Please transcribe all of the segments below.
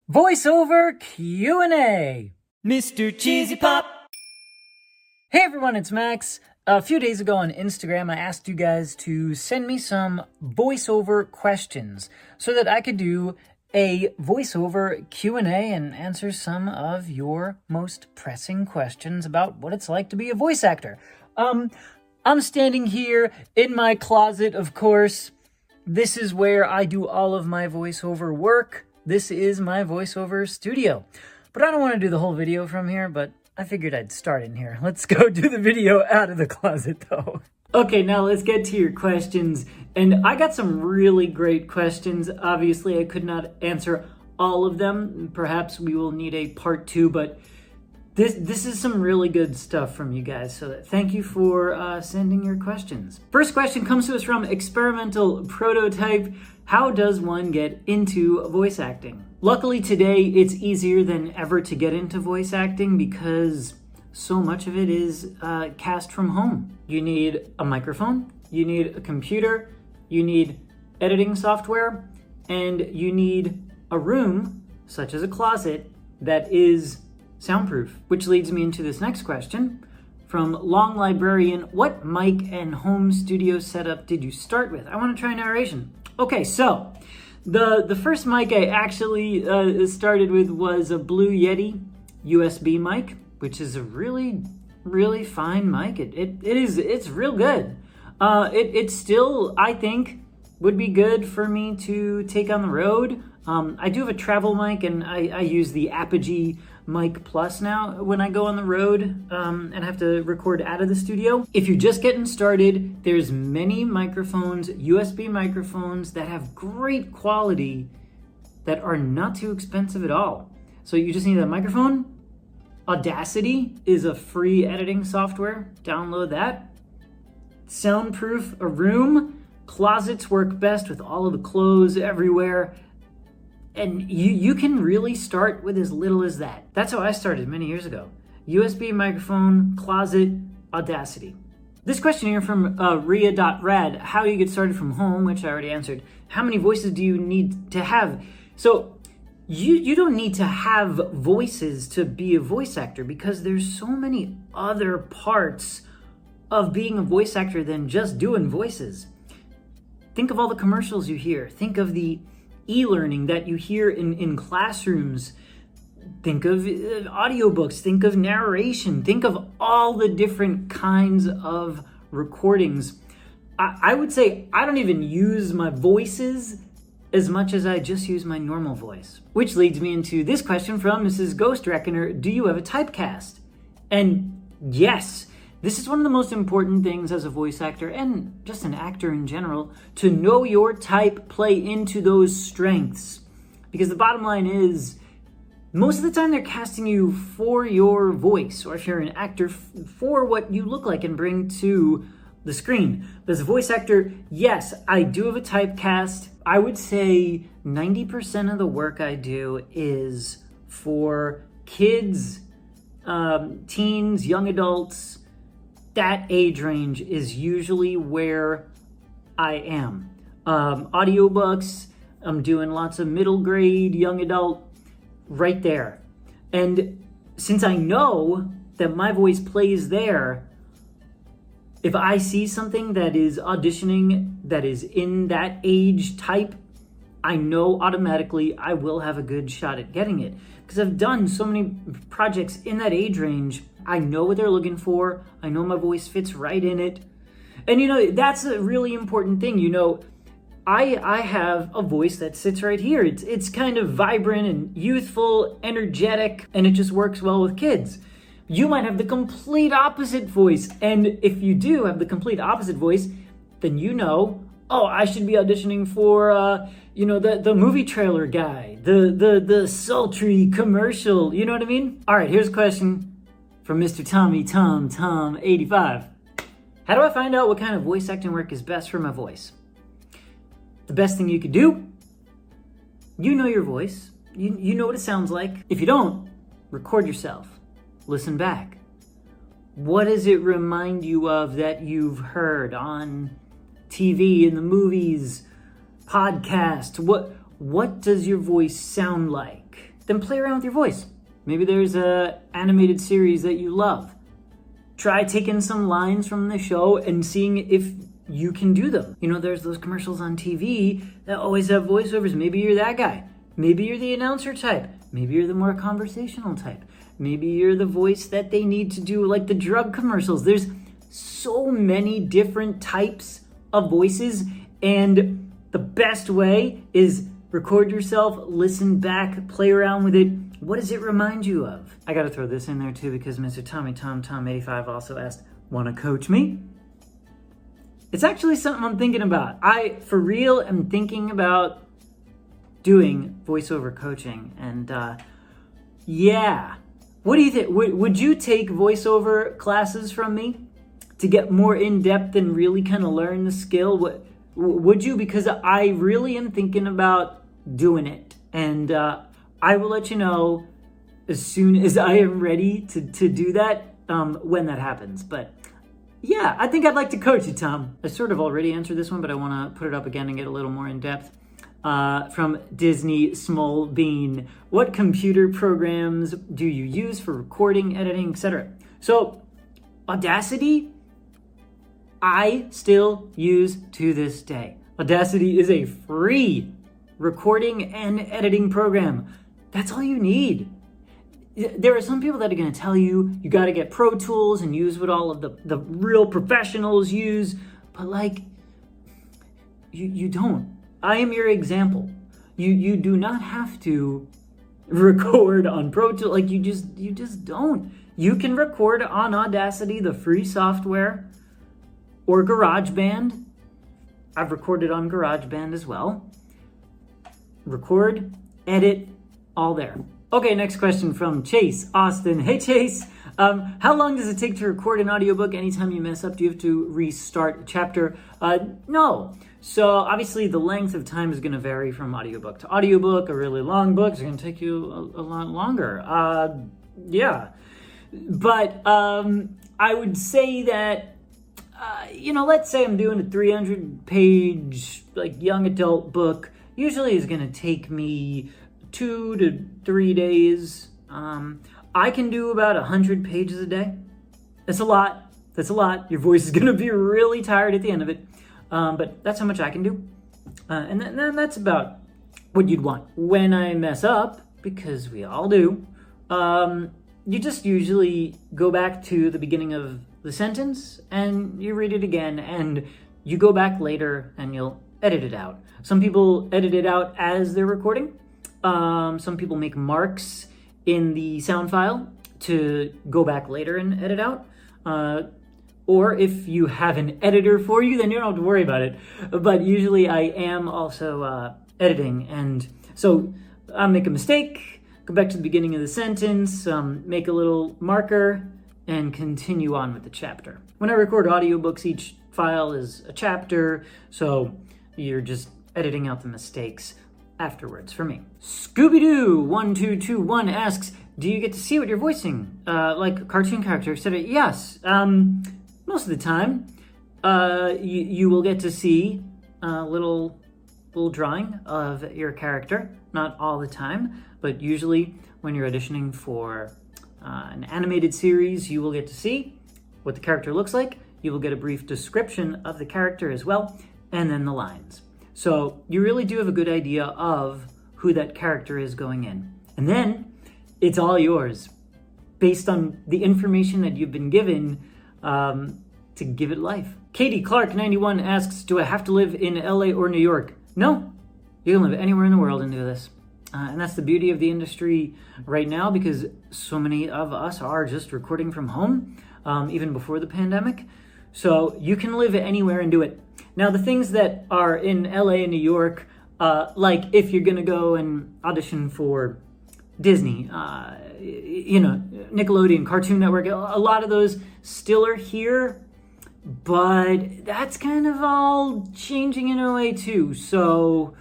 Voiceover Q&A. Mr. Cheesy Pop. Hey everyone, it's Max. A few days ago on Instagram, I asked you guys to send me some voiceover questions so that I could do a voiceover Q&A and answer some of your most pressing questions about what it's like to be a voice actor. I'm standing here in my closet, of course. This is where I do all of my voiceover work. This is my voiceover studio. But I don't want to do the whole video from here, but I figured I'd start in here. Let's go do the video out of the closet, though. Okay, now let's get to your questions. And I got some really great questions. Obviously, I could not answer all of them. Perhaps we will need a part 2, but this is some really good stuff from you guys. So thank you for sending your questions. First question comes to us from Experimental Prototype. How does one get into voice acting? Luckily today, it's easier than ever to get into voice acting because so much of it is cast from home. You need a microphone, you need a computer, you need editing software, and you need a room, such as a closet, that is soundproof. Which leads me into this next question from Long Librarian. What mic and home studio setup did you start with? I want to try narration. Okay, so the first mic I actually started with was a Blue Yeti USB mic, which is a really, really fine mic. It's real good. It still, I think, would be good for me to take on the road. I do have a travel mic, and I use the Apogee Mic Plus now when I go on the road and have to record out of the studio. If you're just getting started, there's many microphones, USB microphones that have great quality that are not too expensive at all. So you just need a microphone. Audacity is a free editing software. Download that. Soundproof a room. Closets work best with all of the clothes everywhere. And you can really start with as little as that. That's how I started many years ago. USB microphone, closet, Audacity. This question here from Ria.rad. How do you get started from home? Which I already answered. How many voices do you need to have? So you don't need to have voices to be a voice actor because there's so many other parts of being a voice actor than just doing voices. Think of all the commercials you hear. Think of the e-learning that you hear in classrooms. Think of audiobooks, think of narration, think of all the different kinds of recordings. I would say I don't even use my voices as much as I just use my normal voice. Which leads me into this question from Mrs. Ghost Reckoner. Do you have a typecast? And yes, this is one of the most important things as a voice actor and just an actor in general, to know your type, play into those strengths. Because the bottom line is, most of the time they're casting you for your voice, or if you're an actor, for what you look like and bring to the screen. But as a voice actor, yes, I do have a typecast. I would say 90% of the work I do is for kids, teens, young adults. That age range is usually where I am. Audiobooks, I'm doing lots of middle grade, young adult, right there. And since I know that my voice plays there, if I see something that is auditioning that is in that age type, I know automatically I will have a good shot at getting it. Because I've done so many projects in that age range, I know what they're looking for. I know my voice fits right in it. And that's a really important thing. I have a voice that sits right here. It's kind of vibrant and youthful, energetic, and it just works well with kids. You might have the complete opposite voice. And if you do have the complete opposite voice, then I should be auditioning for, the movie trailer guy, the sultry commercial, you know what I mean? All right, here's a question from Mr. Tommy Tom 85. How do I find out what kind of voice acting work is best for my voice? The best thing you could do, you know your voice, you know what it sounds like. If you don't, record yourself, listen back. What does it remind you of that you've heard on TV, in the movies, podcast? What does your voice sound like? then play around with your voice. Maybe there's a animated series that you love. Try taking some lines from the show and seeing if you can do them. You know, there's those commercials on TV that always have voiceovers. Maybe you're that guy. Maybe you're the announcer type. Maybe you're the more conversational type. Maybe you're the voice that they need to do like the drug commercials. There's so many different types of voices, and the best way is record yourself, listen back, play around with it. What does it remind you of? I gotta throw this in there too because Mr. Tom 85 also asked, wanna coach me? It's actually something I'm thinking about. I, for real, am thinking about doing voiceover coaching, and yeah. What do you think? Would you take voiceover classes from me to get more in-depth and really kind of learn the skill? Would you? Because I really am thinking about doing it, and I will let you know as soon as I am ready to do that, when that happens. But yeah, I think I'd like to coach you, Tom. I sort of already answered this one, but I want to put it up again and get a little more in-depth. From Disney Small Bean, what computer programs do you use for recording, editing, etc.? So Audacity, I still use to this day. Audacity is a free recording and editing program. That's all you need. There are some people that are going to tell you got to get Pro Tools and use what all of the real professionals use, but like, you don't. I am your example. You do not have to record on Pro Tools. Like you just don't. You can record on Audacity, the free software, or GarageBand. I've recorded on GarageBand as well. Record, edit, all there. Okay, next question from Chase Austin. Hey Chase, how long does it take to record an audiobook? Anytime you mess up, do you have to restart a chapter? No. So obviously the length of time is going to vary from audiobook to audiobook. A really long book is going to take you a lot longer. Yeah. But I would say that, let's say I'm doing a 300-page like young adult book. Usually it's going to take me 2 to 3 days. I can do about 100 pages a day. That's a lot. Your voice is going to be really tired at the end of it. But that's how much I can do. And then that's about what you'd want. When I mess up, because we all do, you just usually go back to the beginning of the sentence and you read it again, and you go back later and you'll edit it out. Some people edit it out as they're recording. Some people make marks in the sound file to go back later and edit out. Or if you have an editor for you, then you don't have to worry about it. But usually I am also editing. And so I'll make a mistake, go back to the beginning of the sentence, make a little marker, and continue on with the chapter. When I record audiobooks, each file is a chapter, so you're just editing out the mistakes afterwards for me. Scooby-Doo1221 asks, do you get to see what you're voicing? Like a cartoon character, etc.? Yes. Most of the time, you will get to see a little drawing of your character. Not all the time, but usually when you're auditioning for an animated series, you will get to see what the character looks like. You will get a brief description of the character as well, and then the lines. So you really do have a good idea of who that character is going in. And then it's all yours based on the information that you've been given to give it life. Katie Clark 91 asks, do I have to live in LA or New York? No, you can live anywhere in the world and do this. And that's the beauty of the industry right now, because so many of us are just recording from home, even before the pandemic. So you can live anywhere and do it. Now, the things that are in LA and New York, like if you're going to go and audition for Disney, Nickelodeon, Cartoon Network, a lot of those still are here, but that's kind of all changing in LA too. So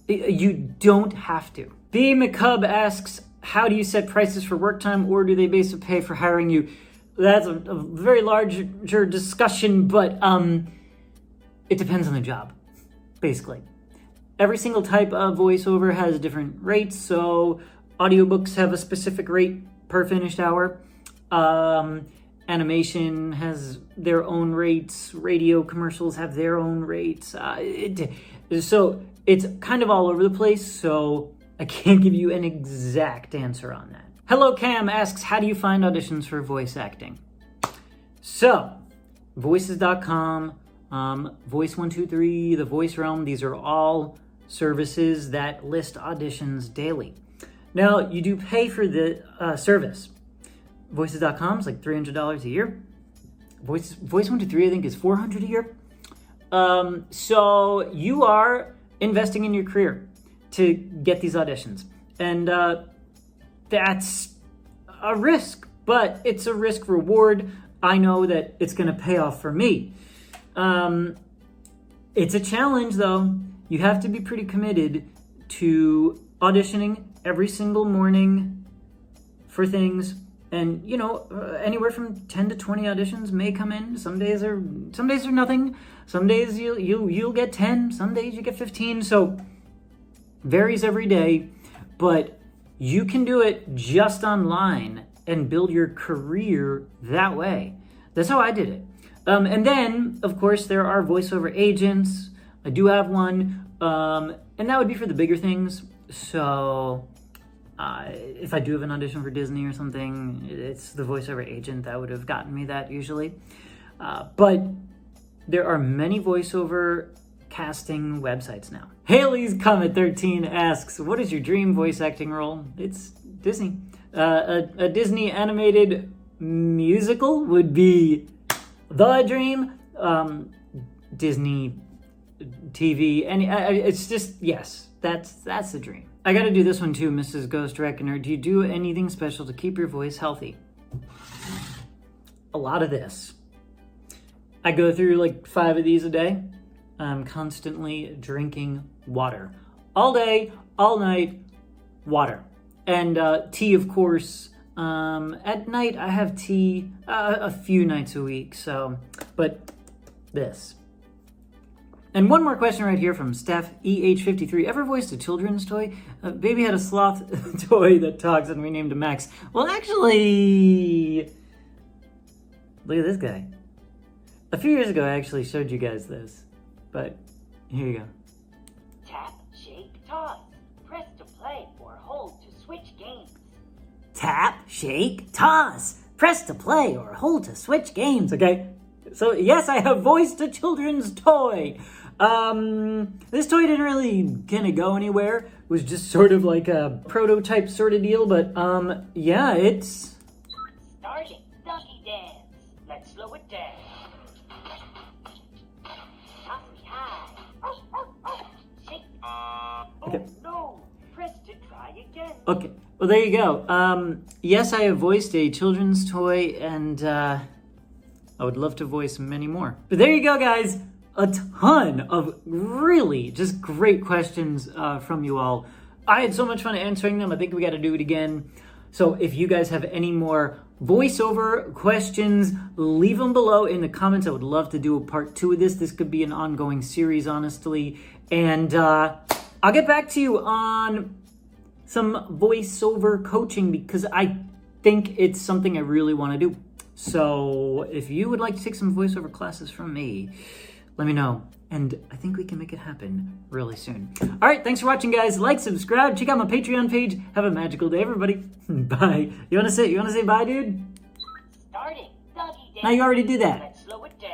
you don't have to. B. McCub asks, how do you set prices for work time, or do they base a pay for hiring you? That's a very larger discussion, but it depends on the job, basically. Every single type of voiceover has different rates, so Audiobooks have a specific rate per finished hour. Animation has their own rates. Radio commercials have their own rates. So it's kind of all over the place, so I can't give you an exact answer on that. Hello Cam asks, how do you find auditions for voice acting? So, voices.com, Voice123, The Voice Realm, these are all services that list auditions daily. Now, you do pay for the service. Voices.com is like $300 a year. Voice123, I think, is $400 a year. So you are investing in your career to get these auditions. And that's a risk, but it's a risk reward. I know that it's going to pay off for me. It's a challenge, though. You have to be pretty committed to auditioning every single morning for things. And, you know, anywhere from 10 to 20 auditions may come in. Some days are nothing. Some days you'll get 10. Some days you get 15. So varies every day. But you can do it just online and build your career that way. That's how I did it. And then, of course, there are voiceover agents. I do have one. And that would be for the bigger things. So if I do have an audition for Disney or something, it's the voiceover agent that would have gotten me that usually. But there are many voiceover casting websites now. Haley's Comet 13 asks, what is your dream voice acting role? It's Disney. A Disney animated musical would be the dream. Disney TV, and it's just, yes, that's the dream. I gotta do this one too, Mrs. Ghost Reckoner. Do you do anything special to keep your voice healthy? A lot of this. I go through like 5 of these a day. I'm constantly drinking water. All day, all night, water. And tea, of course. At night, I have tea a few nights a week, so, but this. And one more question right here from Steph EH53. Ever voiced a children's toy? Baby had a sloth toy that talks and we named him Max. Well, actually, look at this guy. A few years ago, I actually showed you guys this, but here you go. Tap, shake, toss. Press to play or hold to switch games. Tap, shake, toss. Press to play or hold to switch games. Okay, so yes, I have voiced a children's toy. This toy didn't really kind of go anywhere. It was just sort of like a prototype sort of deal, but yeah, it's... Starting doggy dance. Let's slow it down. Toss me high. Shake. Okay. Oh no, press to try again. Okay, well there you go. Yes, I have voiced a children's toy, and I would love to voice many more. But there you go, guys. A ton of really just great questions from you all. I had so much fun answering them. I think we got to do it again. So if you guys have any more voiceover questions, leave them below in the comments. I would love to do a part 2 of this. This could be an ongoing series, honestly. And I'll get back to you on some voiceover coaching because I think it's something I really want to do. So if you would like to take some voiceover classes from me, let me know, and I think we can make it happen really soon. All right, thanks for watching, guys. Like, subscribe, check out my Patreon page. Have a magical day, everybody. Bye. You wanna say bye, dude? Starting doggy dance. Now you already do that. Let's slow it down.